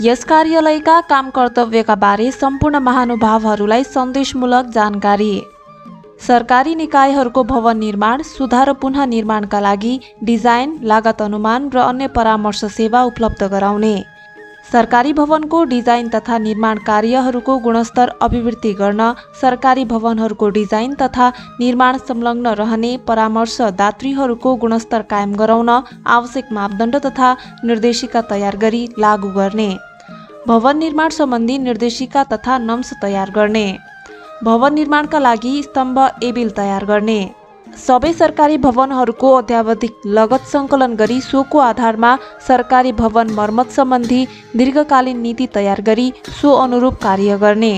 यस कार्यालयका काम कर्तव्यका बारे सम्पूर्ण महानुभावहरूलाई सन्देशमूलक जानकारी। सरकारी निकायहरूको भवन निर्माण, सुधार र पुनः निर्माणका लागि डिजाइन, लागत अनुमान र अन्य परामर्श सेवा उपलब्ध गराउने। सरकारी भवनको डिजाइन तथा निर्माण कार्यहरूको गुणस्तर अभिवृद्धि गर्न सरकारी भवनहरूको डिजाइन तथा निर्माण संलग्न रहने परामर्शदात्रीहरूको गुणस्तर कायम गराउन आवश्यक मापदण्ड तथा निर्देशिका तयार गरी लागू गर्ने। भवन निर्माण सम्बन्धी निर्देशिका तथा नम्स तयार गर्ने। भवन निर्माणका लागि स्तम्भ एबिल तयार गर्ने। सबै सरकारी भवनहरूको अत्यावधिक लगत सङ्कलन गरी सोको आधारमा सरकारी भवन मर्मत सम्बन्धी दीर्घकालीन नीति तयार गरी सो अनुरूप कार्य गर्ने।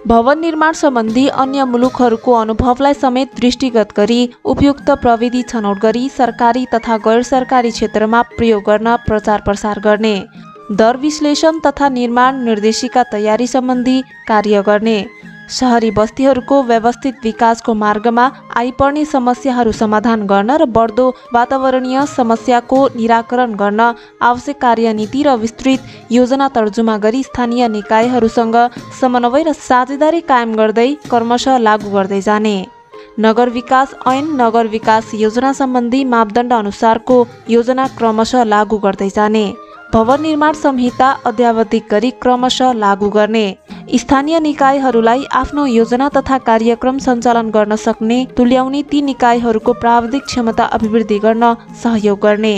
भवन निर्माण सम्बन्धी अन्य मुलुकहरूको अनुभवलाई समेत दृष्टिगत गरी उपयुक्त प्रविधि छनौट गरी सरकारी तथा गैर सरकारी क्षेत्रमा प्रयोग गर्न प्रचार प्रसार गर्ने। दर विश्लेषण तथा निर्माण निर्देशिका तयारी सम्बन्धी कार्य गर्ने। शहरी बस्तीहरूको व्यवस्थित विकासको मार्गमा आइपर्ने समस्याहरू समाधान गर्न र बढ्दो वातावरणीय समस्याको निराकरण गर्न आवश्यक कार्यनीति र विस्तृत योजना तर्जुमा गरी स्थानीय निकायहरूसँग समन्वय र साझेदारी कायम गर्दै क्रमशः लागू गर्दै जाने। नगर विकास ऐन, नगर विकास योजना सम्बन्धी मापदण्ड अनुसारको योजना क्रमशः लागू गर्दै जाने। भवन निर्माण संहिता अद्यावधिक गरी क्रमशः लागू गर्ने। स्थानीय निकायहरूलाई आफ्नो योजना तथा कार्यक्रम सञ्चालन गर्न सक्ने तुल्याउने ती निकायहरूको प्राविधिक क्षमता अभिवृद्धि गर्न सहयोग गर्ने।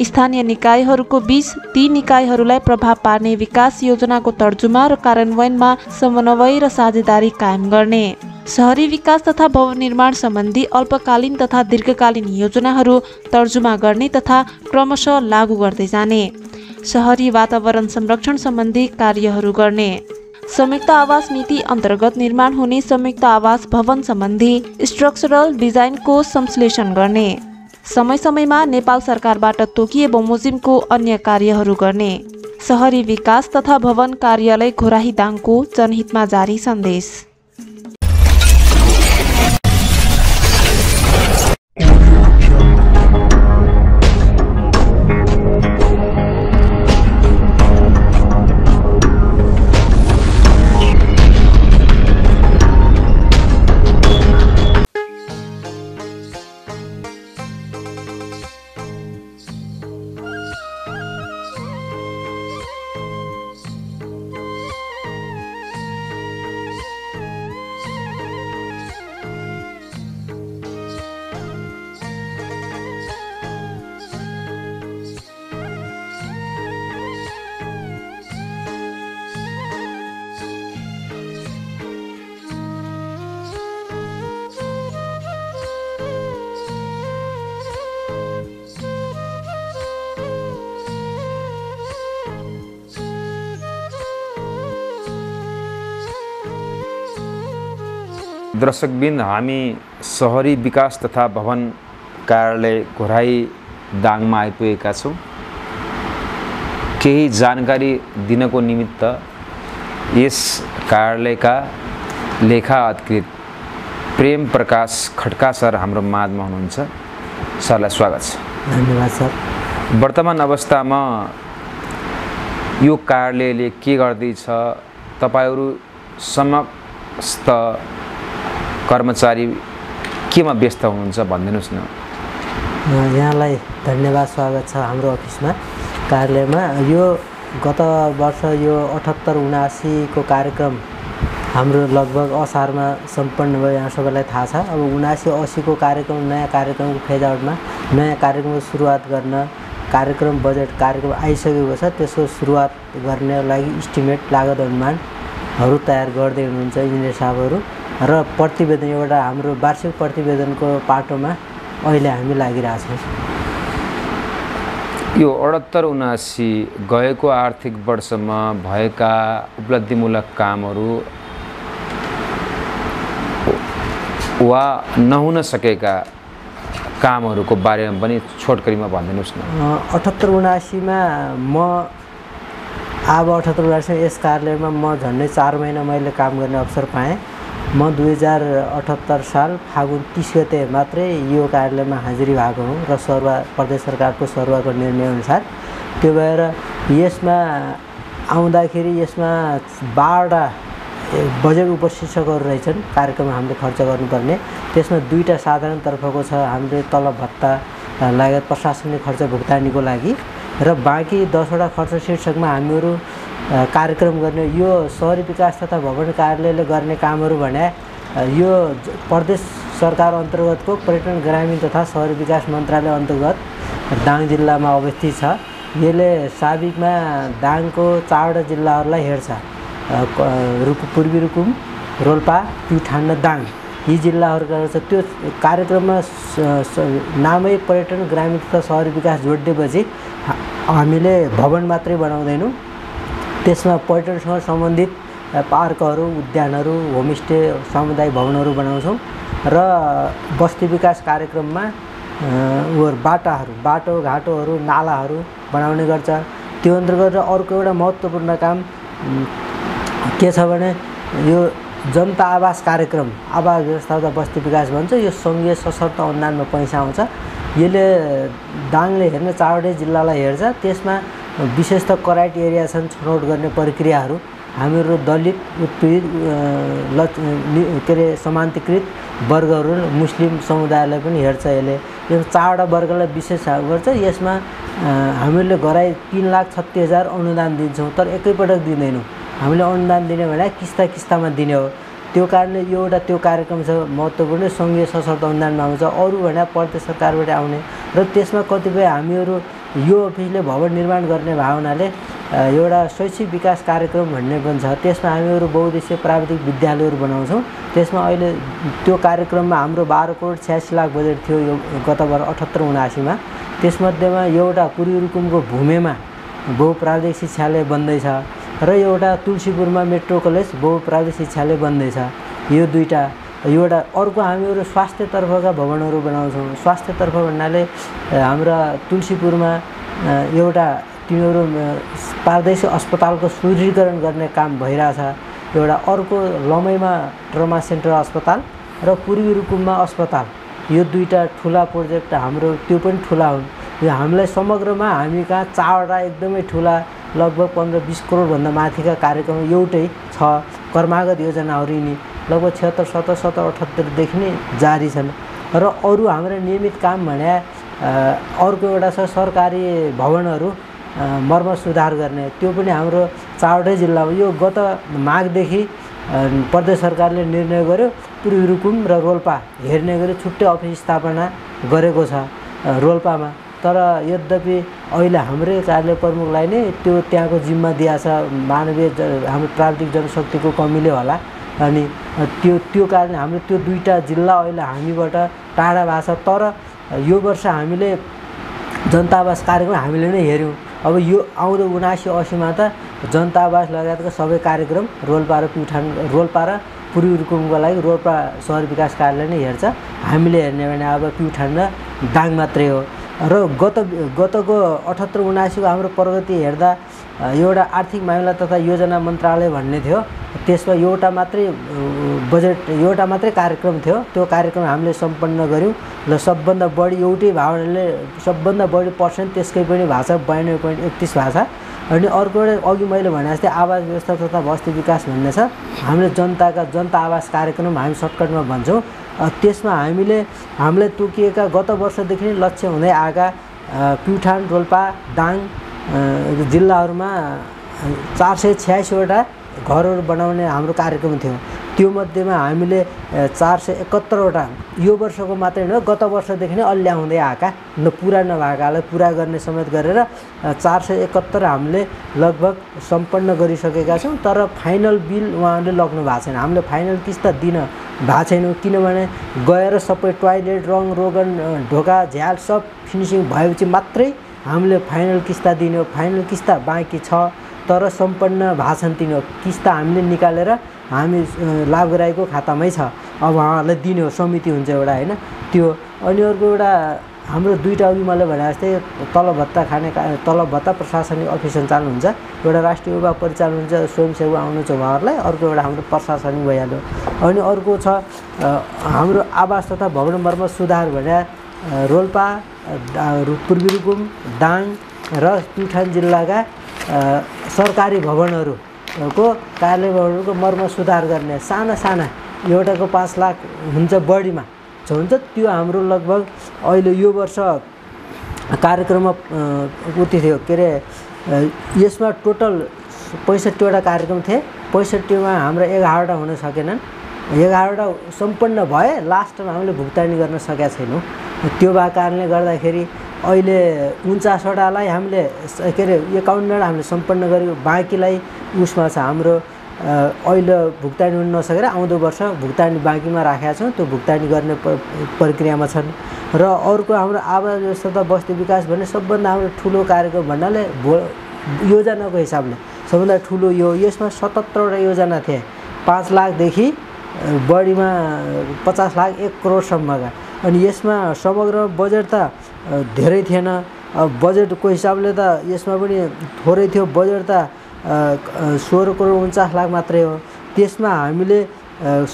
स्थानीय निकायहरूको बीच ती निकायहरूलाई प्रभाव पार्ने विकास योजनाको तर्जुमा र कार्यान्वयनमा समन्वय र साझेदारी कायम गर्ने। शहरी विकास तथा भवन निर्माण सम्बन्धी अल्पकालीन तथा दीर्घकालीन योजनाहरू तर्जुमा गर्ने तथा क्रमशः लागू गर्दै जाने। शहरी वातावरण संरक्षण सम्बन्धी कार्यहरू गर्ने। संयुक्त आवास नीति अन्तर्गत निर्माण हुने संयुक्त आवास भवन सम्बन्धी स्ट्रक्चरल डिजाइनको संश्लेषण गर्ने। समय समयमा नेपाल सरकारबाट तोकिए बमोजिमको अन्य कार्यहरू गर्ने। शहरी विकास तथा भवन कार्यालय घोराही दाङको जनहितमा जारी सन्देश। दर्शकबिन, हामी शहरी विकास तथा भवन कार्यालय घोराही दाङमा आइपुगेका छौँ। केही जानकारी दिनको निमित्त यस कार्यालयका लेखा अधिकृत प्रेम प्रकाश खड्का सर हाम्रो माझमा हुनुहुन्छ। सरलाई स्वागत छ। धन्यवाद सर। वर्तमान अवस्थामा यो कार्यालयले के गर्दैछ, तपाईहरू समस्त कर्मचारी केमा व्यस्त हुनुहुन्छ भनिदिनुहोस् न। यहाँलाई धन्यवाद, स्वागत छ हाम्रो अफिसमा, कार्यालयमा। यो गत वर्ष यो 78-79 को कार्यक्रम हाम्रो लगभग असारमा सम्पन्न भयो, यहाँ सबैलाई थाहा छ। अब 79-80 को कार्यक्रम, नयाँ कार्यक्रमको फेज आउटमा नयाँ कार्यक्रमको सुरुवात गर्न कार्यक्रम बजेट कार्यक्रम आइसकेको छ। त्यसको सुरुवात गर्ने लागि इस्टिमेट लागत अनुमानहरू तयार गर्दै हुनुहुन्छ इन्जिनियर साहबहरू र प्रतिवेदन एउटा हाम्रो वार्षिक प्रतिवेदनको पाटोमा अहिले हामी लागिरहेछौँ। यो 78-79 गएको आर्थिक वर्षमा भएका उपलब्धिमूलक कामहरू वा नहुन सकेका कामहरूको बारेमा पनि छोटकरीमा भनिदिनुहोस् न। 78-79 मा म अब 78-79 यस कार्यालयमा म झन्डै 4 महिना मैले काम गर्ने अवसर पाएँ। म 2078 साल फागुन 30 गते मात्रै यो कार्यालयमा हाजिरी भएको हुँ र प्रदेश सरकारको सरुवाको निर्णय अनुसार। त्यो भएर यसमा आउँदाखेरि यसमा 12वटा बजेट उपशीर्षकहरू रहेछन् कार्यक्रममा हामीले खर्च गर्नुपर्ने। त्यसमा 2टा साधारण तर्फको छ हामीले तलब भत्ता लगायत प्रशासनिक खर्च भुक्तानीको लागि, र बाँकी 10वटा खर्च शीर्षकमा हामीहरू कार्यक्रम गर्ने। यो शहरी विकास तथा भवन कार्यालयले गर्ने कामहरू भने यो प्रदेश सरकार अन्तर्गतको पर्यटन ग्रामीण तथा शहरी विकास मन्त्रालय अन्तर्गत दाङ जिल्लामा अवस्थित छ। यसले साबिकमा दाङको 4वटा जिल्लाहरूलाई हेर्छ, पूर्वी रुकुम, रोल्पा, प्युठान र दाङ। यी जिल्लाहरूका छ। त्यो कार्यक्रममा नामै पर्यटन ग्रामीण तथा शहरी विकास जोडिदिएपछि हामीले भवन मात्रै बनाउँदैनौँ, त्यसमा पर्यटनसँग सम्बन्धित पार्कहरू, उद्यानहरू, होमस्टे, सामुदायिक भवनहरू बनाउँछौँ र बस्ती विकास कार्यक्रममा बाटाहरू, बाटोघाटोहरू, नालाहरू बनाउने गर्छ। त्यो अन्तर्गत अर्को एउटा महत्त्वपूर्ण काम के छ भने यो जनता आवास कार्यक्रम, आवास व्यवस्था तथा बस्ती विकास भन्छ। यो सङ्घीय सशर्त अनुदानमा पैसा आउँछ। यसले दाङले हेर्ने 4वटै जिल्लालाई हेर्छ। त्यसमा विशेष त कराइट एरिया छन्, छनौट गर्ने प्रक्रियाहरू हामीहरू दलित, उत्पीडित, के अरे समान्तकृत वर्गहरू, मुस्लिम समुदायलाई पनि हेर्छ। यसले यो 4वटा वर्गलाई विशेष गर्छ। यसमा हामीले गराइ 3,36,000 अनुदान दिन्छौँ, तर एकैपटक दिँदैनौँ। हामीले अनुदान दिने भने किस्तामा दिने हो। त्यो कारणले यो एउटा त्यो कार्यक्रम छ महत्त्वपूर्ण, सङ्घीय सशर्त अनुदानमा आउँछ। अरू भने प्रदेश सरकारबाट आउने, र त्यसमा कतिपय हामीहरू यो अफिसले भवन निर्माण गर्ने भावनाले एउटा शैक्षिक विकास कार्यक्रम भन्ने पनि छ। त्यसमा हामीहरू बहुउद्देश्य प्राविधिक विद्यालयहरू बनाउँछौँ। त्यसमा अहिले त्यो कार्यक्रममा हाम्रो 12 करोड 86 लाख बजेट थियो यो गत वर्ष 78-79मा। त्यसमध्येमा एउटा पूर्वी रुकुमको भूमेमा बहुप्राविधिक शिक्षालय बन्दैछ र एउटा तुलसीपुरमा मेट्रो कलेज बहुप्राविधिक शिक्षालय बन्दैछ। यो 2टा। एउटा अर्को हामीहरू स्वास्थ्यतर्फका भवनहरू बनाउँछौँ। स्वास्थ्यतर्फ भन्नाले हाम्रा तुलसीपुरमा एउटा तिनीहरू प्रादेशिक अस्पतालको सुदृढीकरण गर्ने काम भइरहेछ। एउटा अर्को लमैमा ट्रमा सेन्टर अस्पताल र पूर्वी रुकुममा अस्पताल। यो 2टा ठुला प्रोजेक्ट हाम्रो, त्यो पनि ठुला हुन्। यो हामीलाई समग्रमा हामी कहाँ 4वटा एकदमै ठुला लगभग 15-20 करोडभन्दा माथिका कार्यक्रम एउटै छ। कर्मागत योजनाहरू यिनी लगभग 76, 77, 78देखि नै जारी छन्। र अरू हाम्रो नियमित काम भने अर्को एउटा छ सरकारी भवनहरू मर्मत सुधार गर्ने। त्यो पनि हाम्रो 4वटै जिल्लामा। यो गत माघदेखि प्रदेश सरकारले निर्णय गर्यो पूर्वी रुकुम र रोल्पा हेर्ने गरी छुट्टै अफिस स्थापना गरेको छ रोल्पामा। तर यद्यपि अहिले हाम्रै कार्यालय प्रमुखलाई नै त्यो त्यहाँको जिम्मा दिएको छ। मानवीय हाम्रो प्राविधिक जनशक्तिको कमीले होला। अनि त्यो कारण हाम्रो त्यो 2टा जिल्ला अहिले हामीबाट टाढा भएको छ। तर यो वर्ष हामीले जनता आवास कार्यक्रम हामीले नै हेऱ्यौँ। अब यो आउँदो 79-80मा त जनता आवास लगायतका सबै कार्यक्रम रोल्पा र प्युठान, रोल्पा र पूर्वी रुकुमको लागि रोल्पा शहर विकास कार्यालय नै हेर्छ। हामीले हेर्ने भने अब प्युठान र दाङ मात्रै हो। र गतको 78-79को हाम्रो प्रगति हेर्दा एउटा आर्थिक मामिला तथा योजना मन्त्रालय भन्ने थियो। त्यसमा एउटा मात्रै बजेट, एउटा मात्रै कार्यक्रम थियो। त्यो कार्यक्रम हामीले सम्पन्न गऱ्यौँ र सबभन्दा बढी एउटै भावनाले सबभन्दा बढी पर्सेन्ट त्यसकै पनि भएको छ, 92.31 भएको छ। अनि अर्को एउटा अघि मैले भने जस्तै आवास व्यवस्था तथा बस्ती विकास भन्ने छ। हामीले जनता आवास कार्यक्रम हामी सर्टकटमा भन्छौँ। त्यसमा हामीलाई तोकिएका गत वर्षदेखि नै लक्ष्य हुँदै आएका प्युठान, रोल्पा, दाङ जिल्लाहरूमा 486वटा घरहरू बनाउने हाम्रो कार्यक्रम थियो। त्यो मध्येमा हामीले 471वटा यो वर्षको मात्रै होइन, गत वर्षदेखि नै अल्ल्याउँदै आएका पुरा नभएकालाई पुरा गर्ने समेत गरेर 471 हामीले लगभग सम्पन्न गरिसकेका छौँ। तर फाइनल बिल उहाँहरूले लग्नु भएको छैन। हामीले फाइनल किस्ता दिन भएको छैनौँ, किनभने गएर सबै टोयलेट, रङ रोगन, ढोका झ्याल सब फिनिसिङ भएपछि मात्रै हामीले फाइनल किस्ता दिने हो। फाइनल किस्ता बाँकी छ तर सम्पन्न भएको छन् तिनीहरू। किस्ता हामीले निकालेर हामी लाभग्राहीको खातामै छ। अब उहाँहरूलाई दिने हो, समिति हुन्छ एउटा होइन त्यो। अनि अर्को एउटा हाम्रो 2टा अघि मैले भने जस्तै तलब भत्ता प्रशासनिक अफिस सञ्चालन हुन्छ। एउटा राष्ट्रिय युवा परिचालन हुन्छ, स्वयंसेवक आउनुहुन्छ उहाँहरूलाई। अर्को एउटा हाम्रो प्रशासनिक भइहाल्यो। अनि अर्को छ हाम्रो आवास तथा भवन मर्मत सुधार भने रोल्पा, पूर्वी रुकुम, दाङ र प्युठान जिल्लाका सरकारी भवनहरूको कार्यालय भवनहरूको मर्मत सुधार गर्ने साना एउटाको 5 लाख हुन्छ बढीमा हुन्छ त्यो हाम्रो लगभग अहिले यो वर्ष कार्यक्रममा उति थियो के अरे यसमा टोटल 65वटा कार्यक्रम थिए 65मा हाम्रो 11वटा हुन सकेनन् 11वटा सम्पन्न भए लास्टमा हामीले भुक्तानी गर्न सकेका छैनौँ त्यो भएको कारणले गर्दाखेरि अहिले 49वटालाई हामीले के अरे 51वटा हामीले सम्पन्न गर्यो बाँकीलाई उसमा छ हाम्रो अहिले भुक्तानी हुन नसकेर आउँदो वर्ष भुक्तानी बाँकीमा राखेका छौँ त्यो भुक्तानी गर्ने प्रक्रियामा छन् र अर्को हाम्रो आवास व्यवस्था तथा बस्ती विकास भन्ने सबभन्दा हाम्रो ठुलो कार्यक्रम भन्नाले योजनाको हिसाबले सबभन्दा ठुलो यसमा 77वटा योजना थिए 5 लाखदेखि बढीमा 50 लाख 1 करोडसम्मका अनि यसमा समग्र बजेट त धेरै थिएन बजेटको हिसाबले त यसमा पनि थोरै थियो बजेट त 16 करोड 49 लाख मात्रै हो त्यसमा हामीले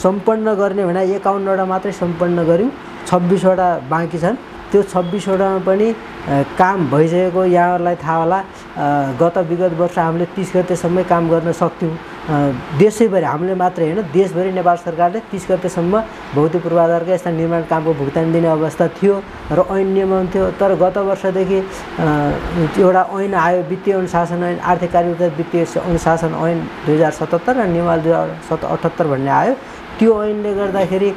सम्पन्न गर्ने भने 51वटा मात्रै सम्पन्न गर्यौँ 26वटा बाँकी छन् त्यो 26वटामा पनि काम भइसकेको यहाँहरूलाई थाहा होला गत विगत वर्ष हामीले 30 गतेसम्म काम गर्न सक्थ्यौँ देशैभरि हामीले मात्रै होइन देशभरि नेपाल सरकारले 30 गतेसम्म भौतिक पूर्वाधारका यस्ता निर्माण कामको भुक्तानी दिने अवस्था थियो र ऐन नियमन थियो तर गत वर्षदेखि एउटा ऐन आयो वित्तीय अनुशासन ऐन आर्थिक कार्यविधि वित्तीय अनुशासन ऐन 2077 र नियमावली 2078 भन्ने आयो त्यो ऐनले गर्दाखेरि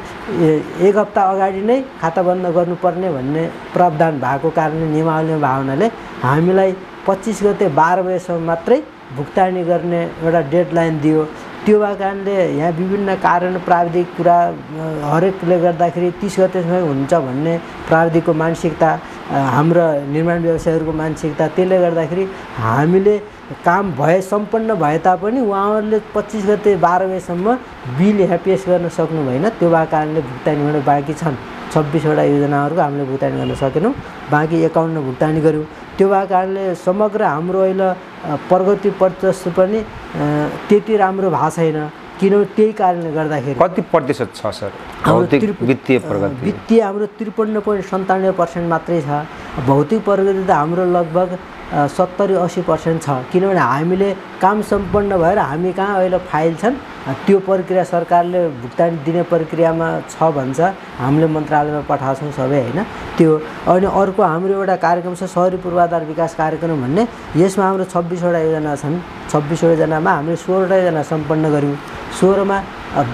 एक हप्ता अगाडि नै खाता बन्द गर्नुपर्ने भन्ने प्रावधान भएको कारणले नियमावलीमा भएको हुनाले हामीलाई 25 गते 12 बजेसम्म मात्रै भुक्तानी गर्ने एउटा डेडलाइन दियो त्यो भएको कारणले यहाँ विभिन्न कारण प्राविधिक कुरा हरेकले गर्दाखेरि 30 गतेसम्म हुन्छ भन्ने प्राविधिकको मानसिकता हाम्रो निर्माण व्यवसायीहरूको मानसिकता त्यसले गर्दाखेरि हामीले काम भए सम्पन्न भए तापनि उहाँहरूले 25 गते 12 बजेसम्म बिल यहाँ पेश गर्न सक्नु भएन त्यो भएको कारणले भुक्तानी गर्न बाँकी छन् 26वटा योजनाहरूको हामीले भुक्तानी गर्न सकेनौँ बाँकी 51 भुक्तानी गऱ्यौँ त्यो भएको कारणले समग्र हाम्रो अहिले प्रगति प्रतिशत पनि त्यति राम्रो भएको छैन किनभने त्यही कारणले गर्दाखेरि कति प्रतिशत छ सर भौतिक वित्तीय प्रगति वित्तीय हाम्रो 53.97% मात्रै छ भौतिक प्रगति त हाम्रो लगभग 70-80% छ किनभने हामीले काम सम्पन्न भएर हामी कहाँ अहिले फाइल छन् त्यो प्रक्रिया सरकारले भुक्तानी दिने प्रक्रियामा छ भन्छ हामीले मन्त्रालयमा पठाउँछौँ सबै होइन त्यो अनि अर्को हाम्रो एउटा कार्यक्रम छ शहरी पूर्वाधार विकास कार्यक्रम भन्ने यसमा हाम्रो 26वटा योजना छन् 26वटा योजनामा हामीले 16वटा योजना सम्पन्न गर्यौँ 16मा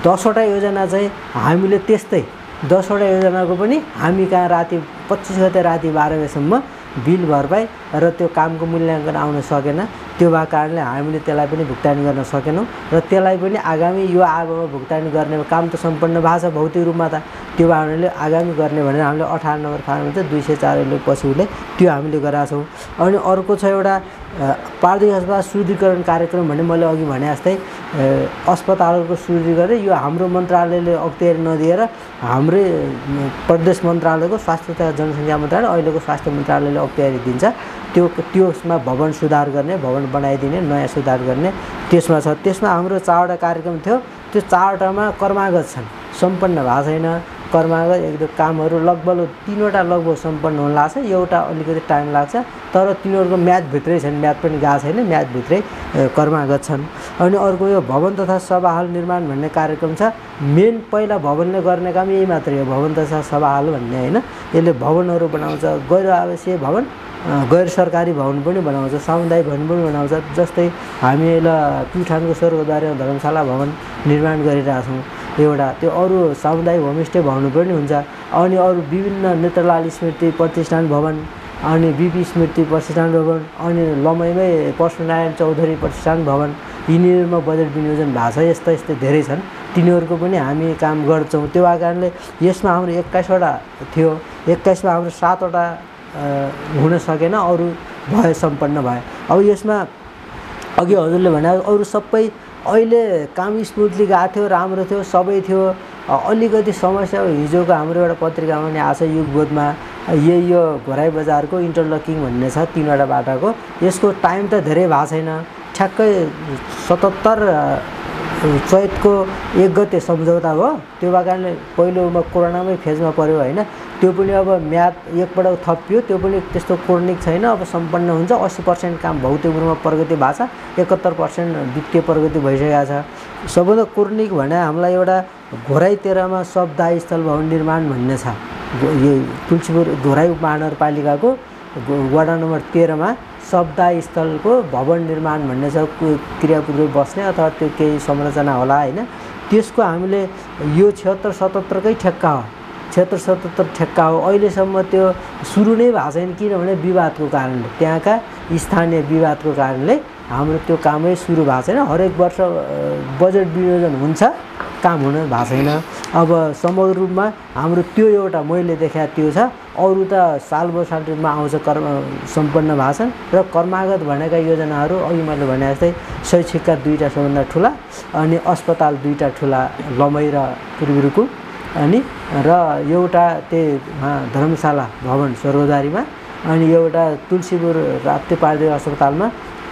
10वटा योजना चाहिँ हामीले त्यस्तै 10वटा योजनाको पनि हामी कहाँ राति 25 गते राति 12 बजेसम्म बिल भरपाई र त्यो कामको मूल्याङ्कन आउन सकेन त्यो भएको कारणले हामीले त्यसलाई पनि भुक्तानी गर्न सकेनौँ र त्यसलाई पनि आगामी यो आगोमा भुक्तानी गर्ने काम त सम्पन्न भएको छ भौतिक रूपमा त त्यो हामीले आगामी गर्ने भनेर हामीले 18 नम्बर फार्ममा चाहिँ 204 पछि उसले त्यो हामीले गराएको छौँ अनि अर्को छ एउटा प्राविधिक अस्पताल सुदृढीकरण कार्यक्रम भन्ने मैले अघि भने जस्तै अस्पतालहरूको सुदृढीकरण यो हाम्रो मन्त्रालयले अख्तियारी नदिएर हाम्रै प्रदेश मन्त्रालयको स्वास्थ्य तथा जनसङ्ख्या मन्त्रालय अहिलेको स्वास्थ्य मन्त्रालयले अख्तियारी दिन्छ त्यसमा भवन सुधार गर्ने भवन बनाइदिने नयाँ सुधार गर्ने त्यसमा छ त्यसमा हाम्रो 4वटा कार्यक्रम थियो त्यो 4वटामा कर्मागत छन् सम्पन्न भएको छैन कर्मागत एकदम कामहरू लगभग 3वटा लगभग सम्पन्न हुन लाग्छ एउटा अलिकति टाइम लाग्छ तर तिनीहरूको म्यादभित्रै छन् म्याद पनि गएको छैन म्यादभित्रै कर्मागत छन् अनि अर्को यो भवन तथा सभा हल निर्माण भन्ने कार्यक्रम छ मेन पहिला भवनले गर्ने काम यही मात्रै हो भवन तथा सभा हल भन्ने होइन यसले भवनहरू बनाउँछ गैर आवासीय भवन गैर सरकारी भवन पनि बनाउँछ सामुदायिक भवन पनि बनाउँछ जस्तै हामी यसलाई प्युठानको स्वर्गद्वार धर्मशाला भवन निर्माण गरिरहेछौँ एउटा त्यो अरू सामुदायिक होमस्टे भवन पनि हुन्छ अनि अरू विभिन्न नेत्रलाल स्मृति प्रतिष्ठान भवन अनि बिपी स्मृति प्रतिष्ठान भवन अनि लमैमै परशुनारायण चौधरी प्रतिष्ठान भवन यिनीहरूमा बजेट विनियोजन भएको छ यस्तै धेरै छन् तिनीहरूको पनि हामी काम गर्छौँ त्यो भएको कारणले यसमा हाम्रो 21वटा थियो 21मा हाम्रो 7वटा हुन सकेन अरू भए सम्पन्न भए अब यसमा अघि हजुरले भने अरू सबै अहिले काम स्मुथली गएको थियो राम्रो थियो सबै थियो अलिकति समस्या हिजोको हाम्रो एउटा पत्रिकामा पनि आएको छ युगबोधमा यो घोराई बजारको इन्टरलकिङ भन्ने छ 3वटा बाटाको यसको टाइम त धेरै भएको छैन ठ्याक्कै 77 चैतको 1 गते सम्झौता भयो त्यो भएको कारणले पहिलोमा कोरोनामै फेजमा पर्यो होइन त्यो पनि अब म्याद एकपल्ट थपियो, त्यो पनि त्यस्तो कोर्निक छैन, अब सम्पन्न हुन्छ। 80% काम भौतिक रूपमा प्रगति भएको छ, 71% वित्तीय प्रगति भइसकेको छ। सबभन्दा कोर्निक भने हामीलाई एउटा घोराई 13 मा शब्दायी स्थल भवन निर्माण भन्ने छ। यो तुलसीपुर घोराई उपमहानगरपालिकाको वडा नम्बर 13 मा शब्दायी स्थलको भवन निर्माण भन्ने छ, क्रियापूर्वक बस्ने अथवा त्यो केही संरचना होला हैन। त्यसको हामीले यो 76-77 कै ठेक्का हो, 76-77 ठेक्का हो। अहिलेसम्म त्यो सुरु नै भएको छैन, किनभने विवादको कारणले, त्यहाँका स्थानीय विवादको कारणले हाम्रो त्यो कामै सुरु भएको छैन। हरेक वर्ष बजेट विनियोजन हुन्छ, काम हुन भएको छैन। अब समग्र रूपमा हाम्रो त्यो एउटा मैले देखाएको त्यो छ। अरू त साल रूपमा आउँछ, सम्पन्न भएको छन्। र कर्मागत भनेका योजनाहरू अघि मैले भने जस्तै शैक्षिकका 2टा सबभन्दा ठुला, अनि अस्पताल 2टा ठुला, लमई र पूर्वी रुकुम, अनि र एउटा त्यही धर्मशाला भवन स्वर्गद्वारीमा, अनि एउटा तुलसीपुर राप्ती प्राथमिक अस्पतालमा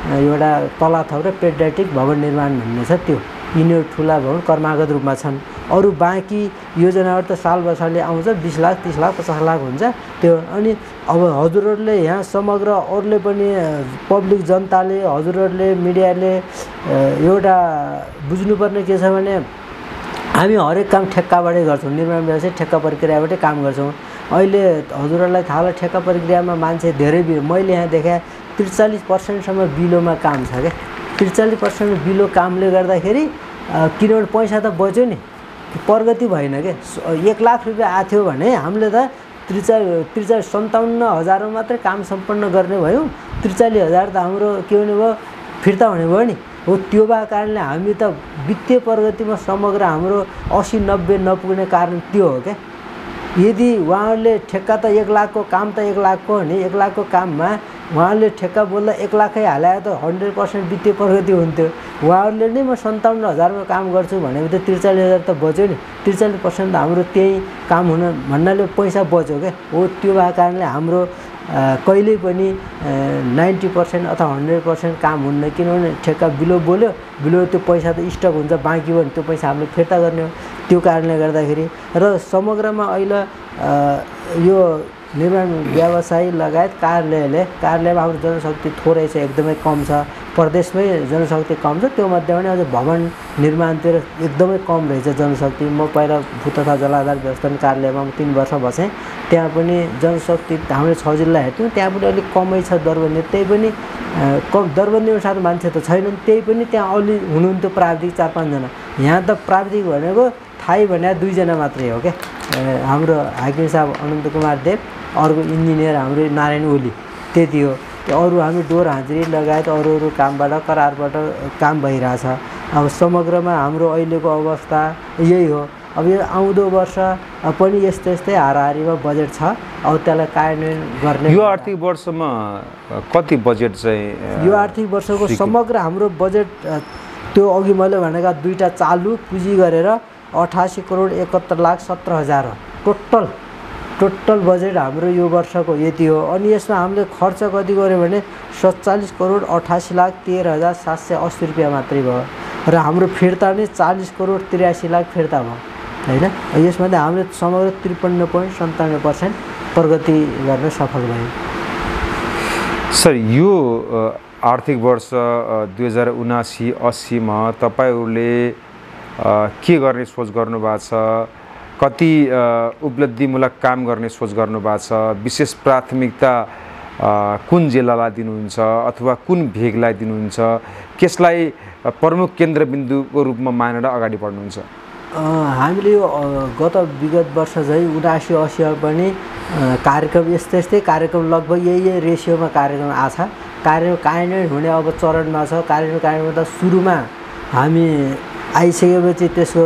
एउटा तलाथप र पेडियाट्रिक भवन निर्माण भन्ने छ। त्यो यिनीहरू ठुला भवन कर्मागत रूपमा छन्। अरू बाँकी योजनाहरू त साल बसालले आउँछ, 20 लाख 30 लाख 50 लाख हुन्छ त्यो। अनि अब हजुरहरूले यहाँ समग्र अरूले पनि पब्लिक जनताले, हजुरहरूले, मिडियाले एउटा बुझ्नुपर्ने के छ भने हामी हरेक काम ठेक्काबाटै गर्छौँ, निर्माण व्यवसाय ठेक्का प्रक्रियाबाटै काम गर्छौँ। अहिले हजुरहरूलाई थाहा होला, ठेक्का प्रक्रियामा मान्छे धेरै मैले यहाँ देखाएँ 43% बिलोमा काम छ क्या। 43% बिलो कामले गर्दाखेरि, किनभने पैसा त बच्यो नि, प्रगति भएन क्या। 1 लाख रुपियाँ आएको थियो भने हामीले त 57,000 मात्रै काम सम्पन्न गर्ने भयौँ। 43,000 त हाम्रो के हुने भयो, फिर्ता हुने भयो नि। हो त्यो भएको कारणले हामी त वित्तीय प्रगतिमा समग्र हाम्रो 80-90 नपुग्ने कारण त्यो हो क्या। यदि उहाँहरूले ठेक्का त 1 लाखको काम त 1 लाखको हो नि, 1 लाखको काममा उहाँहरूले ठेक्का बोल्दा 1 लाखै हालाए त 100% वित्तीय प्रगति हुन्थ्यो। उहाँहरूले नै म 57,000मा काम गर्छु भनेको त 43,000 त बच्यो नि। 43% त हाम्रो त्यही काम हुन भन्नाले पैसा बच्यो क्या। हो त्यो भएको कारणले हाम्रो कहिल्यै पनि 90% अथवा 100% काम हुन्न, किनभने ठेक्का बिलो बोल्यो, बिलो त्यो पैसा त स्टक हुन्छ, बाँकी भयो भने त्यो पैसा हामीले फिर्ता गर्ने हो। त्यो कारणले गर्दाखेरि र समग्रमा अहिले यो निर्माण व्यवसायी लगायत कार्यालयमा हाम्रो जनशक्ति थोरै छ, एकदमै कम छ। प्रदेशमै जनशक्ति कम छ, त्यो मध्येमा पनि अझ भवन निर्माणतिर एकदमै कम रहेछ जनशक्ति। म पहिला भू तथा जलाधार व्यवस्थापन कार्यालयमा 3 वर्ष बसेँ, त्यहाँ पनि जनशक्ति हामीले 6 जिल्ला हेर्थ्यौँ, त्यहाँ पनि अलिक कमै छ दरबन्दी। त्यही पनि कम दरबन्दी अनुसार मान्छे त छैनन्, त्यही पनि त्यहाँ अलि हुनुहुन्थ्यो प्राविधिक 4-5 जना। यहाँ त प्राविधिक भनेको थाहै भने 2 जना मात्रै हो क्या। हाम्रो हाकिम साहब अनन्त कुमार देव, अर्को इन्जिनियर हाम्रो नारायण ओली, त्यति हो। अरू हामी डोर हाजिरी लगायत अरू कामबाट करारबाट काम भइरहेछ। अब समग्रमा हाम्रो अहिलेको अवस्था यही हो। अब यो आउँदो वर्ष पनि यस्तै हाराहारीमा बजेट छ, अब त्यसलाई कार्यान्वयन गर्ने। यो आर्थिक वर्षमा कति बजेट चाहिँ? यो आर्थिक वर्षको समग्र हाम्रो बजेट त्यो अघि मैले भनेका 2टा चालु पुँजी गरेर 88,71,17,000 हो टोटल बजेट हाम्रो यो वर्षको यति हो। अनि यसमा हामीले खर्च कति गर्यो भने 47,88,13,780 रुपियाँ मात्रै भयो र हाम्रो फिर्ता नै 40,83,00,000 फिर्ता भयो हैन। यसमा हामीले समग्र 53.97% प्रगति गर्न सफल भयौँ। सर, यो आर्थिक वर्ष 2079-80 मा तपाईहरुले के गर्ने सोच गर्नु भएको छ? कति उपलब्धिमूलक काम गर्ने सोच गर्नु भएको छ? विशेष प्राथमिकता कुन जिल्लालाई दिनुहुन्छ अथवा कुन भेगलाई दिनुहुन्छ? कसलाई प्रमुख केन्द्रबिन्दुको रूपमा मानेर अगाडि बढ्नुहुन्छ? हामीले यो गत विगत वर्ष चाहिँ 79-80 पनि कार्यक्रम यस्तै कार्यक्रम लगभग यही रेसियोमा कार्यक्रम आछ। कार्यान्वयन हुने अब चरणमा छ। कार्यान्वयन त सुरुमा हामी आइसकेपछि त्यसको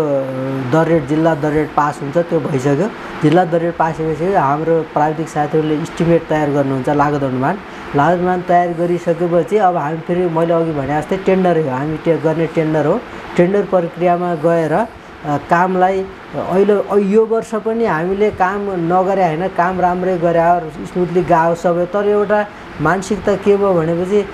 दर रेट जिल्ला दर रेट पास हुन्छ, त्यो भइसक्यो। जिल्ला दर रेट पास भइसक्यो, हाम्रो प्राविधिक साथीहरूले इस्टिमेट तयार गर्नुहुन्छ, लागत अनुमान तयार गरिसकेपछि अब हामी फेरि मैले अघि भने जस्तै टेन्डर हो, हामी गर्ने टेन्डर हो। टेन्डर प्रक्रियामा गएर कामलाई अहिले यो वर्ष पनि हामीले काम नगरे होइन, काम राम्रै गरे, स्मुथली गयो सबै। तर एउटा मानसिकता के भयो भनेपछि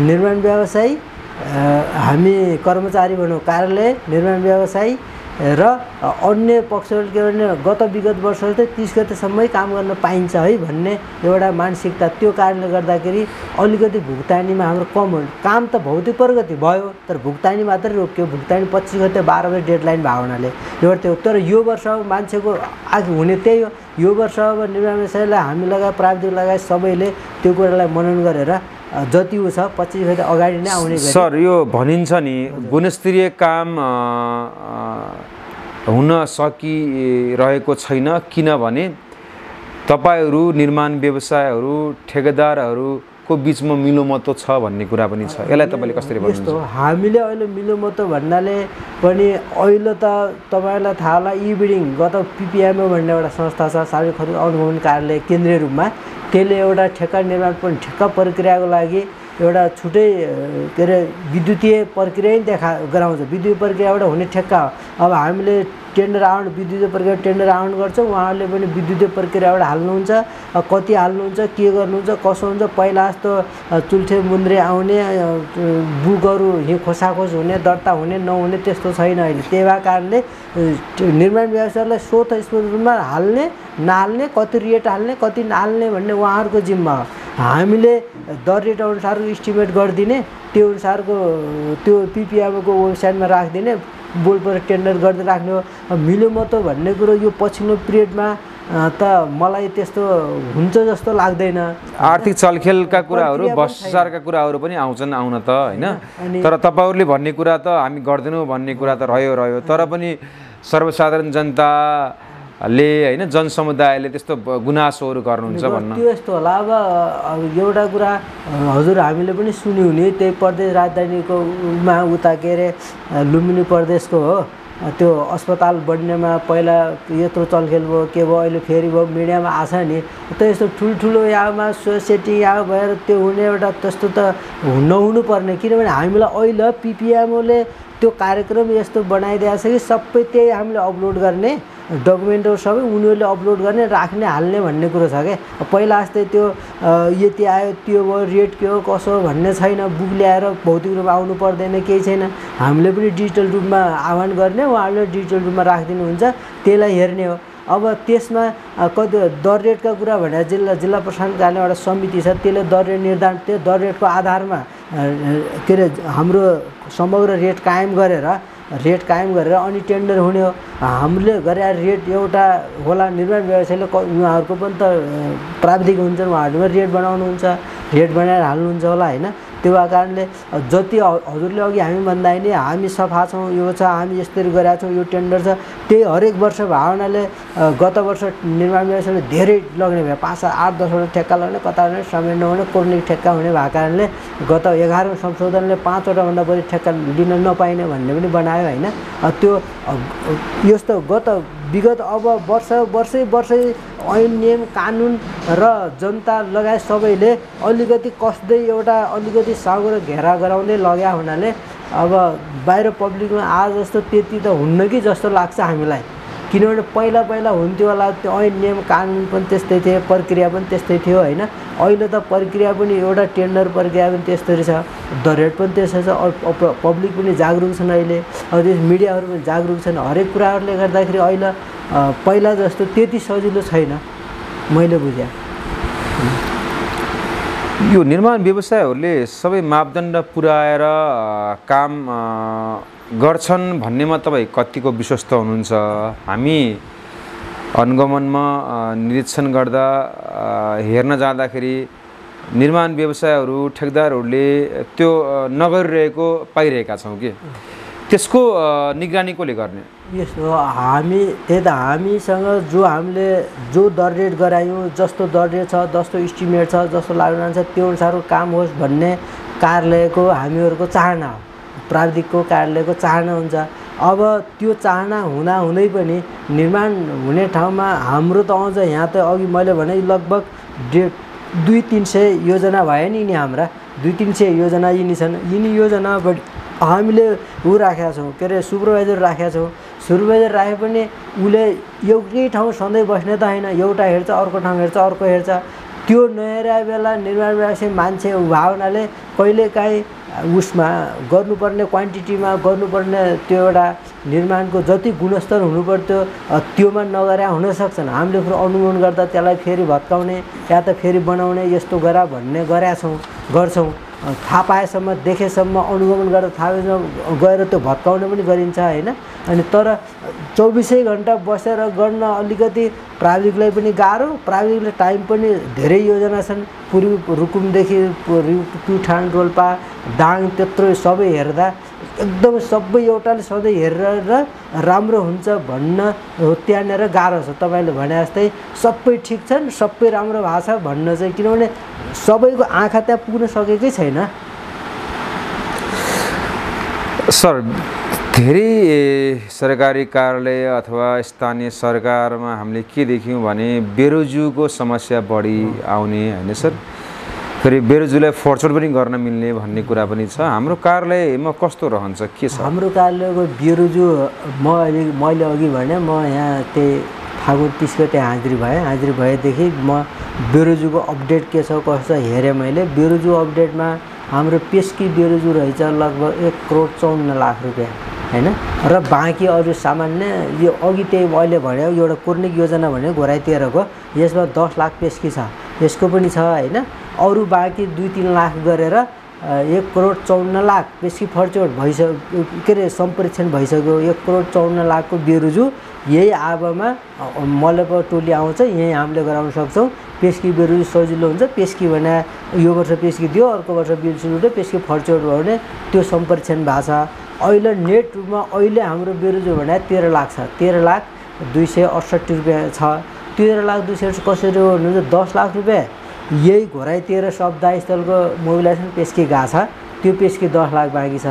निर्माण व्यवसायी हामी कर्मचारी भनौँ, कार्यालय निर्माण व्यवसायी र अन्य पक्षहरूले के भने गत विगत वर्षहरू चाहिँ 30 गतेसम्मै काम गर्न पाइन्छ है भन्ने एउटा मानसिकता, त्यो कारणले गर्दाखेरि अलिकति भुक्तानीमा हाम्रो कम हो। काम त भौतिक प्रगति भयो तर भुक्तानी मात्रै रोक्यो। भुक्तानी 25 गते 12 बजे डेडलाइन भएको हुनाले एउटा त्यो। तर यो वर्ष अब मान्छेको हुने त्यही हो। यो वर्ष अब निर्माण व्यवसायलाई हामी लगायत प्राविधिक लगायत सबैले त्यो कुरालाई मनन गरेर जति उ छ 25 गते अगाडि नै आउने गरी। सर यो भनिन्छ नि गुणस्तरीय काम हुन सकिरहेको छैन किनभने तपाईहरू निर्माण व्यवसायहरू ठेकेदारहरूको बिचमा मिलोमतो छ भन्ने कुरा पनि छ। यसलाई तपाईँले कसरी भन्नुहुन्छ? हामीले अहिले मिलोमतो भन्नाले पनि अहिले त तपाईँलाई थाहा होला ई-बिडिङ गत पिपिएमओ भन्ने एउटा संस्था छ, सार्वजनिक खरिद अनुगमन कार्यालय केन्द्रीय रूपमा। त्यसले एउटा ठेक्का निर्माण पनि ठेक्का प्रक्रियाको लागि एउटा छुट्टै के अरे विद्युतीय प्रक्रिया नै गराउँछ। विद्युतीय प्रक्रियाबाट हुने ठेक्का हो। अब हामीले टेन्डर आवरण विद्युतीय प्रक्रिया टेन्डर आवरण गर्छौँ, उहाँहरूले पनि विद्युतीय प्रक्रियाबाट हाल्नुहुन्छ। कति हाल्नुहुन्छ, के गर्नुहुन्छ, कसो हुन्छ, पहिला जस्तो चुल्ठे मुन्द्रे आउने बुकहरू खोसाखोस हुने दर्ता हुने नहुने त्यस्तो छैन अहिले। त्यही भएको कारणले निर्माण व्यवसायलाई स्वतस्फूर्त रूपमा हाल्ने नहाल्ने, कति रेट हाल्ने कति नहाल्ने भन्ने उहाँहरूको जिम्मा हो। हामीले दर रेट अनुसारको इस्टिमेट गरिदिने, त्यो अनुसारको त्यो पिपिएमओको वेबसाइटमा राखिदिने, बोर्डबाट टेन्डर गर्दै राख्ने हो। मिलोमतो भन्ने कुरो यो पछिल्लो पिरियडमा त मलाई त्यस्तो हुन्छ जस्तो लाग्दैन। आर्थिक चलखेलका कुराहरू भ्रष्टाचारका कुराहरू पनि आउँछन् आउन त होइन, तर तपाईँहरूले भन्ने कुरा त हामी गर्दैनौँ भन्ने कुरा त रह्यो। तर पनि सर्वसाधारण जनताले होइन जनसमुदायले त्यस्तो गुनासोहरू गर्नुहुन्छ भन्न त्यो यस्तो होला। अब एउटा कुरा हजुर हामीले पनि सुन्यौँ नि, त्यही प्रदेश राजधानीकोमा उता के अरे लुम्बिनी प्रदेशको हो, त्यो अस्पताल बन्नेमा पहिला यत्रो चलखेल भयो के भयो, अहिले फेरि भयो मिडियामा आछ नि। त यस्तो ठुल्ठुलो यामा सेटिङ या भएर त्यो हुने एउटा त्यस्तो त नहुनु पर्ने। किनभने हामीलाई अहिले पिपिएमओले त्यो कार्यक्रम यस्तो बनाइदिएको छ कि सबै त्यही हामीले अपलोड गर्ने, डकुमेन्टहरू सबै उनीहरूले अपलोड गर्ने, राख्ने, हाल्ने भन्ने कुरो छ क्या। पहिला जस्तै त्यो यति आयो त्यो भयो रेट के हो कसो भन्ने छैन। बुक ल्याएर भौतिक रूपमा आउनु पर्दैन, केही छैन। हामीले पनि डिजिटल रूपमा आह्वान गर्ने, उहाँहरूले डिजिटल रूपमा राखिदिनुहुन्छ, त्यसलाई हेर्ने हो। अब त्यसमा कति दर रेटका कुरा भने जिल्ला प्रशासन कार्यालय एउटा समिति छ, त्यसले दर रेट निर्धारण, त्यो दर रेटको आधारमा के अरे हाम्रो समग्र रेट कायम गरेर अनि टेन्डर हुने हो। हामीले गरे रेट एउटा होला, निर्माण व्यवसायले उहाँहरूको पनि त प्राविधिक हुन्छ, उहाँहरूले रेट बनाउनुहुन्छ, रेट बनाएर हाल्नुहुन्छ होला होइन। त्यो भएको कारणले जति हजुरले अघि हामी भन्दाखेरि हामी सफा छौँ, यो छ, हामी यस्तरी गरेका छौँ, यो टेन्डर छ, त्यही हरेक वर्ष भावनाले गत वर्ष निर्माण व्यवसायले धेरै लग्ने भयो, 5-8-10 वटा ठेक्का लाग्ने, कता हुने समय नहुने, कोर्निक ठेक्का हुने भएको कारणले गत 11औँ संशोधनले 5 वटाभन्दा बढी ठेक्का लिन नपाइने भन्ने पनि बनायो होइन। त्यो यस्तो गत विगत अब वर्षै ऐन नियम कानुन र जनता लगायत सबैले अलिकति कसदै एउटा अलिकति साँगुरो घेरा गराउँदै लग्या हुनाले अब बाहिर पब्लिकमा आज जस्तो त्यति त हुन्न कि जस्तो लाग्छ हामीलाई। किनभने पहिला हुन्थ्यो होला, त्यो ऐन नियम कानुन पनि त्यस्तै थियो, प्रक्रिया पनि त्यस्तै थियो होइन। अहिले त प्रक्रिया पनि एउटा टेन्डर प्रक्रिया पनि त्यस्तै छ, दर रेट पनि त्यस्तै छ, पब्लिक पनि जागरुक छन् अहिले, अब त्यस मिडियाहरू पनि जागरुक छन्। हरेक कुराहरूले गर्दाखेरि अहिले पहिला जस्तो त्यति सजिलो छैन मैले बुझेँ। यो निर्माण व्यवसायहरूले सबै मापदण्ड पुर्याएर काम गर्छन् भन्नेमा तपाईँ कतिको विश्वस्त हुनुहुन्छ? हामी अनुगमनमा निरीक्षण गर्दा हेर्न जाँदाखेरि निर्माण व्यवसायहरू ठेकदारहरूले त्यो नगरिरहेको पाइरहेका छौँ कि त्यसको निगरानी कसले गर्ने? यस्तो हामी त्यही त हामीसँग हामीले जो दर रेट गरायौँ, जस्तो दर रेट छ, जस्तो इस्टिमेट छ, जस्तो लाग्नु छ त्यो अनुसारको काम होस् भन्ने कार्यालयको हामीहरूको चाहना हो, प्राविधिकको कार्यालयको चाहना हुन्छ। अब त्यो चाहना हुँदै पनि निर्माण हुने ठाउँमा हाम्रो त आउँछ यहाँ त अघि मैले भने लगभग 200-300 योजना भयो नि हाम्रा 200-300 योजना यिनी छन्। यिनी योजनाबाट हामीले राखेका छौँ, के अरे सुपरभाइजर राखेका छौँ। सुपरभाइजर राखे पनि उसले एउटै ठाउँ सधैँ बस्ने त होइन, एउटा हेर्छ, अर्को ठाउँ हेर्छ, अर्को हेर्छ। त्यो नहेरेको बेला निर्माण व्यवसाय मान्छे भावनाले कहिलेकाहीँ उसमा गर्नुपर्ने क्वान्टिटीमा गर्नुपर्ने त्यो एउटा निर्माणको जति गुणस्तर हुनुपर्थ्यो त्योमा नगरे हुन सक्छन्। हामीले फेरि अनुगमन गर्दा त्यसलाई फेरि भत्काउने या त फेरि बनाउने यस्तो गरा भन्ने गर्छौँ। थाहा पाएसम्म देखेसम्म अनुगमन गरेर थाहा गएर त्यो भत्काउने पनि गरिन्छ होइन। अनि तर 24 घन्टा बसेर गर्न अलिकति प्राविधिकलाई पनि गाह्रो, प्राविधिकले टाइम पनि धेरै योजना छन्। पूर्वी रुकुमदेखि प्युठान रोल्पा दाङ त्यत्रो सबै हेर्दा एकदमै सबै एउटाले सधैँ हेरेर राम्रो हुन्छ भन्न हो त्यहाँनिर गाह्रो छ। तपाईँले भने जस्तै सबै ठिक छन् सबै राम्रो भएको छ भन्न चाहिँ, किनभने सबैको आँखा त्यहाँ पुग्न सकेकै छैन। सर धेरै सरकारी कार्यालय अथवा स्थानीय सरकारमा हामीले के देख्यौँ भने बेरोजगारीको समस्या बढी आउने होइन सर, फेरि बेरोजगारीलाई फर्चर पनि गर्न मिल्ने भन्ने कुरा पनि छ। हाम्रो कार्यालयमा कस्तो रहन्छ के छ? हाम्रो कार्यालयको बेरोजगार मैले अघि भने म यहाँ त्यही फागुन 30 गते हाजिरी भएदेखि म बेरोजगारको अपडेट के छ कसो हेरेँ मैले। बेरोजगार अपडेटमा हाम्रो पेस्की बेरोजगार रहेछ लगभग 1,54,00,000 रुपियाँ होइन। र बाँकी अरू सामान्य यो अघि त्यही अहिले भने एउटा कोर्निक योजना भने घोराइ 13 को यसमा 10 लाख पेस्की छ, यसको पनि छ होइन। अरू बाँकी 2-3 लाख गरेर 1,54,00,000 पेस्की फर्चोट भइसक्यो, के अरे सम्प्रेक्षण भइसक्यो। 1,54,00,000 को बेरोजगार यही आवामा मल्लप टोली आउँछ, यहीँ हामीले गराउन सक्छौँ। पेस्की बेरोजगार सजिलो हुन्छ। पेस्की भने यो वर्ष पेस्की दियो अर्को वर्ष बिल सुरु उठ्यो, पेस्की फर्चोट भयो भने त्यो सम्प्रेक्षण भएको छ। अहिले नेट रूपमा अहिले हाम्रो बेरोजगार भने 13 लाख छ, 13,268,000 रुपियाँ छ। 13,268,000 कसरी हुनुहुन्छ? 10 लाख रुपियाँ यही घोराइ 13 शब्दस्थलको मोबिलाइजेसन पेस्की गएको छ, त्यो पेस्की 10 लाख बाँकी छ।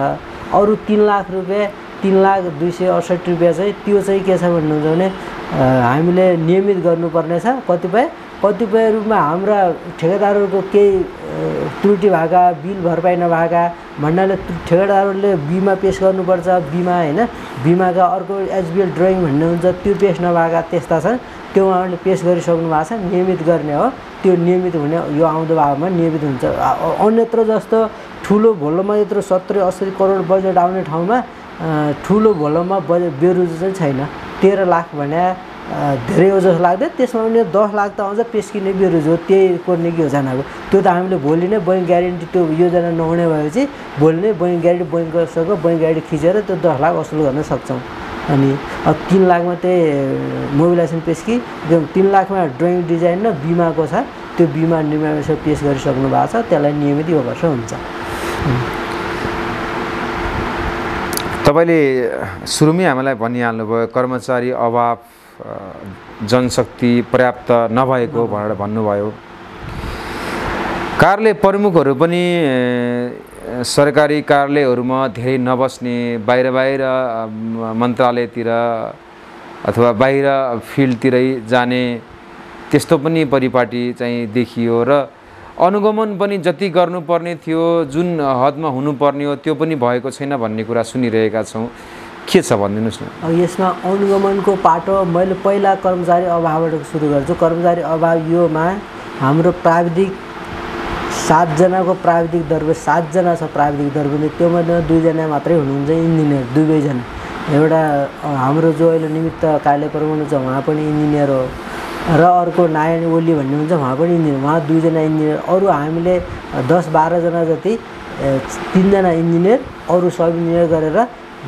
अरू 3 लाख रुपियाँ 3,268,000 रुपियाँ चाहिँ त्यो चाहिँ के छ भन्नुहुन्छ भने हामीले नियमित गर्नुपर्ने छ। कतिपय रूपमा हाम्रा ठेकेदारहरूको केही त्रुटि भएका, बिल भरपाई नभएका भन्नाले ठेकेदारहरूले बिमा पेस गर्नुपर्छ, बिमा होइन बिमाका अर्को एचबिएल ड्रइङ भन्ने हुन्छ त्यो पेस नभएका त्यस्ता छन्, त्यो उहाँहरूले पेस गरिसक्नु भएको छ। नियमित गर्ने हो, त्यो नियमित हुने यो आउँदो भागमा नियमित हुन्छ। अन्यत्र जस्तो ठुलो भोल्लोमा यत्रो 70-80 करोड बजेट आउने ठाउँमा ठुलो भोल्लोमा बेरोजगार चाहिँ छैन। 13 लाख भने धेरै हो जस्तो लाग्दैन, त्यसमा पनि 10 लाख त आउँछ पेस्किने बेरोजगार त्यही कोर्निक योजनाको। त्यो त हामीले भोलि नै बैङ्क ग्यारेन्टी त्यो योजना नहुने भएपछि भोलि नै बैङ्क ग्यारेन्टी बैङ्कसँग बैङ्क ग्यारेन्टी खिचेर त्यो 10 लाख असुल गर्न सक्छौँ। अनि 3 लाखमा त्यही मोबिलाइजेसन पेस्की, 3 लाखमा ड्रइङ डिजाइन र बिमाको छ, त्यो बिमा निर्माण पेस गरिसक्नु भएको छ, त्यसलाई नियमित यो वर्ष हुन्छ। तपाईँले सुरुमै हामीलाई भनिहाल्नुभयो कर्मचारी अभाव, जनशक्ति पर्याप्त नभएको भनेर भन्नुभयो। कार्यालय प्रमुखहरू पनि सरकारी कार्यालयहरूमा धेरै नबस्ने, बाहिर मन्त्रालयतिर अथवा बाहिर फिल्डतिरै जाने त्यस्तो पनि परिपाटी चाहिँ देखियो र अनुगमन पनि जति गर्नुपर्ने थियो, जुन हदमा हुनुपर्ने हो त्यो पनि भएको छैन भन्ने कुरा सुनिरहेका छौँ। के छ भनिदिनुहोस् न। यसमा अनुगमनको पाटो मैले पहिला कर्मचारी अभावबाट सुरु गर्छु। कर्मचारी अभाव योमा हाम्रो प्राविधिक 7 जनाको प्राविधिक दर्व 7 जना छ प्राविधिक दर्वले, त्योमध्ये 2 जना मात्रै हुनुहुन्छ इन्जिनियर, दुवैजना। एउटा हाम्रो जो अहिले निमित्त कार्यालय प्रमुख छ उहाँ पनि इन्जिनियर हो र अर्को नारायण ओली भन्ने हुन्छ उहाँ पनि इन्जिनियर, उहाँ 2 जना इन्जिनियर। अरू हामीले 10-12 जना जति 3 जना इन्जिनियर अरू सब इन्जिनियर गरेर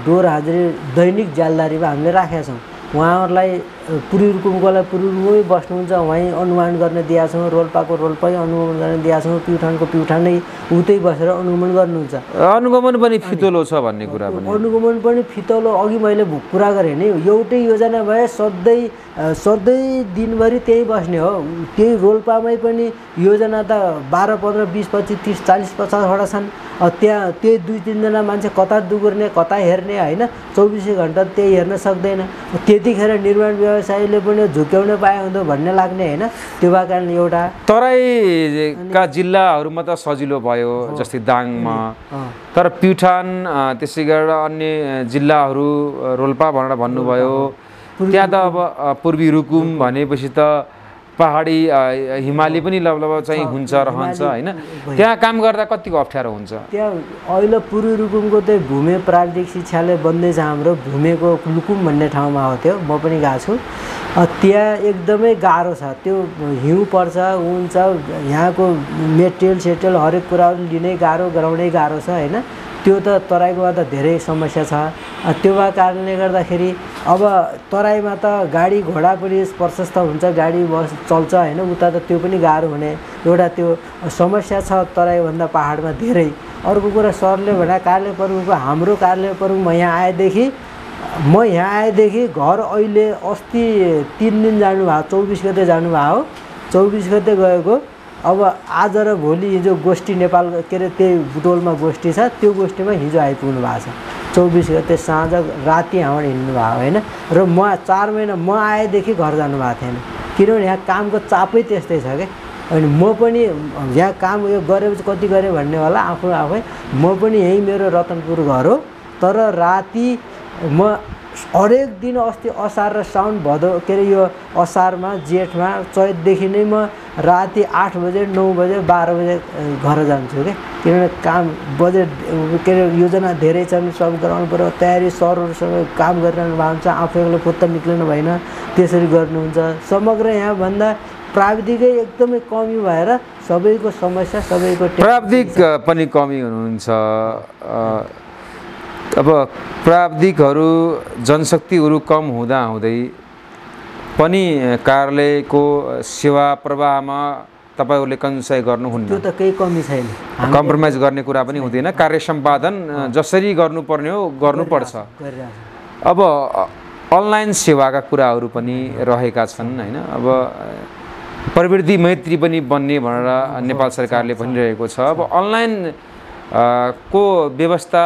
डोर हाजिरी दैनिक जालदारीमा हामीले राखेका छौँ। उहाँहरूलाई पूर्वी रुकुमकोलाई पूर्वी रुकुमै बस्नुहुन्छ, वहीँ अनुगमन गर्न दिएका छौँ। रोल्पाको रोल्पै अनुगमन गर्न दिएका छौँ, प्युठानको प्युठानै उतै बसेर अनुगमन गर्नुहुन्छ। अनुगमन पनि फितलो छ भन्ने कुरा पनि, अनुगमन पनि फितलो अघि मैले कुरा गरेँ नि, एउटै योजना भए सधैँ दिनभरि त्यही बस्ने हो। त्यही रोल्पामै पनि योजना त 12, 15, 20, 25, 30, 40, 50वटा छन्। त्यहाँ त्यही 2-3 जना मान्छे कता दुगुर्ने कता हेर्ने होइन, 24 घन्टा त्यही हेर्न सक्दैन। त्यतिखेर निर्माण व्यवसायीले पनि झुक्याउन पाए हुँदो भन्ने लाग्ने होइन। त्यो भएको कारण एउटा तराईका जिल्लाहरूमा त सजिलो भयो जस्तै दाङमा, तर प्युठान त्यसै गरेर अन्य जिल्लाहरू रोल्पा भनेर भन्नुभयो, त्यहाँ त अब पूर्वी रुकुम भनेपछि त पहाडी हिमाली पनि लबलब चाहिँ हुन्छ रहन्छ हैन त्यहाँ काम गर्दा कतिको अप्ठ्यारो हुन्छ त्यहाँ अहिले पूर्वी रुकुमको चाहिँ भूमे प्राविधिक शिक्षालय बन्दैछ हाम्रो भूमेको लुकुम भन्ने ठाउँमा हो त्यो म पनि गएको छु त्यहाँ एकदमै गाह्रो छ त्यो हिउँ पर्छ हुन्छ यहाँको मेटेरियल हरेक कुराहरू लिनै गाह्रो गराउनै गाह्रो छ हैन त्यो त तराईमा त धेरै समस्या छ त्यो कारणले गर्दाखेरि अब तराईमा त गाडी घोडा पनि प्रशस्त हुन्छ गाडी बस चल्छ हैन उता त त्यो पनि गाह्रो हुने एउटा त्यो समस्या छ तराईभन्दा पहाडमा धेरै अर्को कुरा सरले भने कार्यालय प्रमुखको हाम्रो कार्यालय प्रमुख म यहाँ आएदेखि घर अहिले अस्ति 3 दिन जानुभयो 24 गते जानुभयो 24 गते गएको अब आज र भोलि हिजो गोष्ठी नेपाल के अरे त्यही बुटोलमा गोष्ठी छ त्यो गोष्ठीमा हिजो आइपुग्नु भएको छ 24 गते साँझ राति यहाँबाट हिँड्नु भयो हैन र म 4 महिना म आएदेखि घर जानु भएको थिएन किनभने यहाँ कामको चापै त्यस्तै छ के अनि म पनि यहाँ काम यो गरेपछि कति गरेँ भन्ने होला आफै म पनि यही मेरो रतनपुर घर हो तर राति म हरेक दिन अस्ति असार र साउन भदौ के अरे यो असारमा जेठमा चैतदेखि नै म राति 8 बजे 9 बजे 12 बजे घर जान्छु के किनभने काम बजेट के अरे योजना धेरै छन् सब गराउनु पर्यो तयारी सरहरूसँग काम गरिरहनु भएको हुन्छ आफैले फुत्त निक्लिनु भएन त्यसरी गर्नुहुन्छ समग्र यहाँ भन्दा प्राविधिकै एकदमै कमी भएर सबैको समस्या सबैको प्राविधिक पनि कमी हुनुहुन्छ अब प्राविधिकहरू जनशक्तिहरू कम हुँदै पनि कार्यालयको सेवा प्रवाहमा तपाईहरुले कन्जुसाइ गर्नुहुन्न त्यो त केही कमी छैन कम्प्रोमाइज गर्ने कुरा पनि हुँदैन कार्य सम्पादन जसरी गर्नुपर्ने हो गर्नुपर्छ अब अनलाइन सेवाका कुराहरू पनि रहेका छन् हैन अब प्रवृत्ति मैत्री पनि बन्ने भनेर नेपाल सरकारले भनिरहेको छ अब अनलाइन को व्यवस्था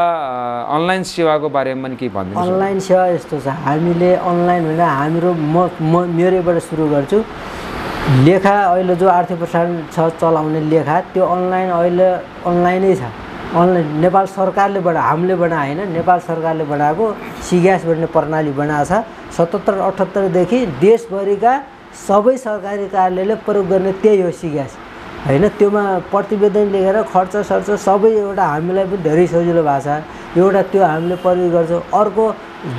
अनलाइन सेवाको बारेमा पनि के भन्दिनुहुन्छ अनलाइन सेवा यस्तो छ हामीले अनलाइन भनेर हाम्रो म मेरैबाट सुरु गर्छु लेखा अहिले जो आर्थिक प्रसारण छ चलाउने लेखा त्यो अनलाइन अहिले अनलाइनै छ अनलाइन नेपाल सरकारले हामीले बनाए हैन नेपाल सरकारले बनाएको सिग्यास भन्ने प्रणाली बनाएको छ 77-78 देखि देशभरिका सबै सरकारी कार्यालयले प्रयोग गर्ने त्यही हो सिग्यास हैन त्योमा प्रतिवेदन लेखेर खर्च सर्च सबै एउटा हामीलाई पनि धेरै सजिलो भएको छ एउटा त्यो हामीले प्रयोग गर्छौं अर्को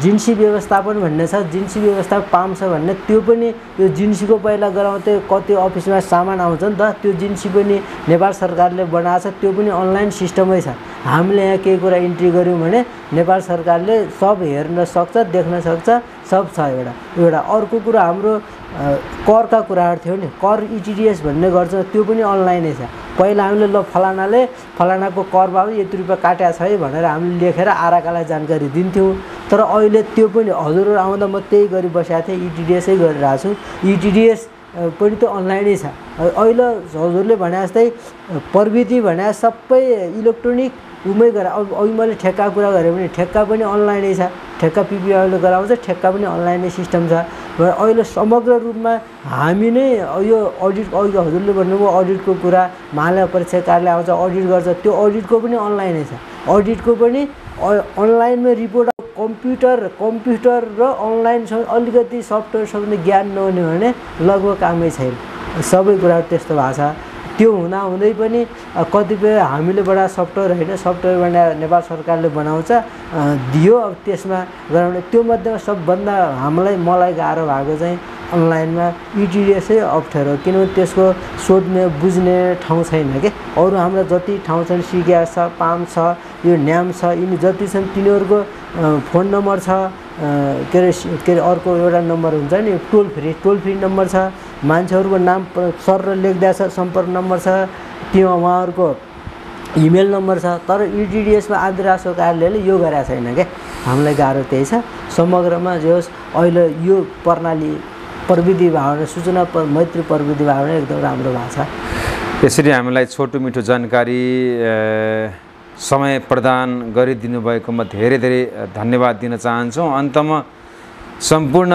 जिन्सी व्यवस्थापन भन्ने छ जिन्सी व्यवस्थापन पाम छ भन्ने त्यो पनि यो जिन्सीको पहिला गराउँथे कति अफिसमा सामान आउँछ नि त त्यो जिन्सी पनि नेपाल सरकारले बनाएको छ त्यो पनि अनलाइन सिस्टमै छ हामीले यहाँ केही कुरा इन्ट्री गर्यौं भने नेपाल सरकारले सब हेर्न सक्छ देख्न सक्छ सब छ एउटा अर्को कुरा हाम्रो करका कुराहरु थियो नि कर इटिडिएस भन्ने गर्छ त्यो पनि अनलाइनै छ पहिला हामीले ल फलानाले फलानाको कर बाबु यति रुपैयाँ काटेको छ है भनेर हामीले लेखेर आराकालाई जानकारी दिन्थ्यौं तर अहिले त्यो पनि हजुरहरु आउँदा म त्यही गरी बसेको थिएँ इटिडिएसै गरिरहेको छु इटिडिएस पनि त अनलाइनै छ अहिले हजुरले भने जस्तै प्रविधि भने सबै इलेक्ट्रोनिक उमै गरे अघि मैले ठेक्का कुरा गरे भने ठेक्का पनि अनलाइनै छ ठेक्का पिपिआईले गराउँछ ठेक्का पनि अनलाइनै सिस्टम छ र अहिले समग्र रूपमा हामी नै यो अडिट अघि हजुरले भन्नुभयो अडिटको कुरा महालय परीक्षा कार्यालय आउँछ अडिट गर्छ त्यो अडिटको पनि अनलाइनै छ अडिटको पनि अनलाइनमा रिपोर्ट कम्प्युटर र अनलाइनसँग अलिकति सफ्टवेयरसँग ज्ञान नहुने भने लगभग कामै छैन सबै कुरा त्यस्तो भएको छ त्यो हुँदा हुँदै पनि कतिपय हामीले बडा सफ्टवेयर हैन सफ्टवेयर बनाएर नेपाल सरकारले बनाउँछ दियो अब त्यसमा गराउने त्यो मध्येमा सबभन्दा मलाई गाह्रो भएको चाहिँ अनलाइनमा इटिडिएसै अप्ठ्यारो किनभने त्यसको सोध्ने बुझ्ने ठाउँ छैन के अरु हाम्रो जति ठाउँ छन् सिग्यास छ पाम छ यो न्याम छ यिनी जति छन् तिनीहरुको फोन नम्बर छ के अरे अर्को एउटा नम्बर हुन्छ नि टोल फ्री नम्बर छ मान्छेहरुको नाम सर लेख्दा छ सम्पर्क नम्बर छ त्यो उहाँहरुको इमेल नम्बर छ तर इटिडिएस मा आदि राष्ट्र कार्यालयले यो गरेको छैन के हामीलाई गाह्रो त्यही छ समग्रमा जे होस् अहिले यो प्रणाली प्रविधि भावना सूचना मैत्री प्रविधि भावना एकदम राम्रो भएको छ यसरी हामीलाई छोटो मिठो जानकारी समय प्रदान गरिदिनु भएकोमा धेरै धेरै धन्यवाद दिन चाहन्छु अन्तमा सम्पूर्ण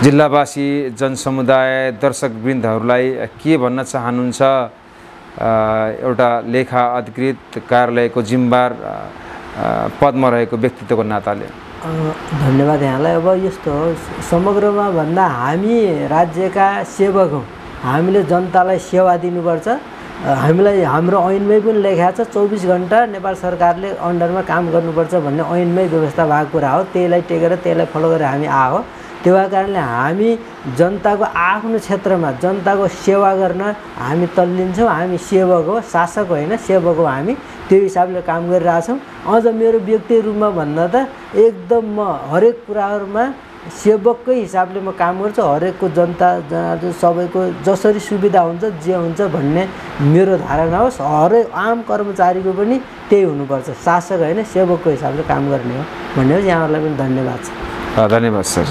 जिल्लावासी जनसमुदाय दर्शकवृन्दहरूलाई के भन्न चाहनुहुन्छ एउटा लेखा अधिकृत कार्यालयको जिम्मेवार पदमा रहेको व्यक्तित्वको नाताले धन्यवाद यहाँलाई। अब यस्तो हो, समग्रमा भन्दा हामी राज्यका सेवक हौँ, हामीले जनतालाई सेवा दिनुपर्छ। हामीलाई हाम्रो ऐनमै पनि लेखाएको छ 24 घन्टा नेपाल सरकारले अन्डरमा काम गर्नुपर्छ भन्ने ऐनमै व्यवस्था भएको कुरा हो। त्यहीलाई टेकेर त्यहीलाई फलो गरेर हामी आएको। त्यो भएको कारणले हामी जनताको आफ्नो क्षेत्रमा जनताको सेवा गर्न हामी तल्लिन्छौँ। हामी सेवक हो, शासक होइन, सेवक हो हामी। त्यो हिसाबले काम गरिरहेछौँ। अझ मेरो व्यक्तिगत रूपमा भन्दा त एकदम म हरेक कुराहरूमा सेवककै हिसाबले म काम गर्छु। हरेकको जनता सबैको जसरी सुविधा हुन्छ जे हुन्छ भन्ने मेरो धारणा होस्। हरेक आम कर्मचारीको पनि त्यही हुनुपर्छ, शासक होइन सेवकको हिसाबले काम गर्ने हो भन्ने हो। यहाँहरूलाई पनि धन्यवाद छ। धन्यवाद सर।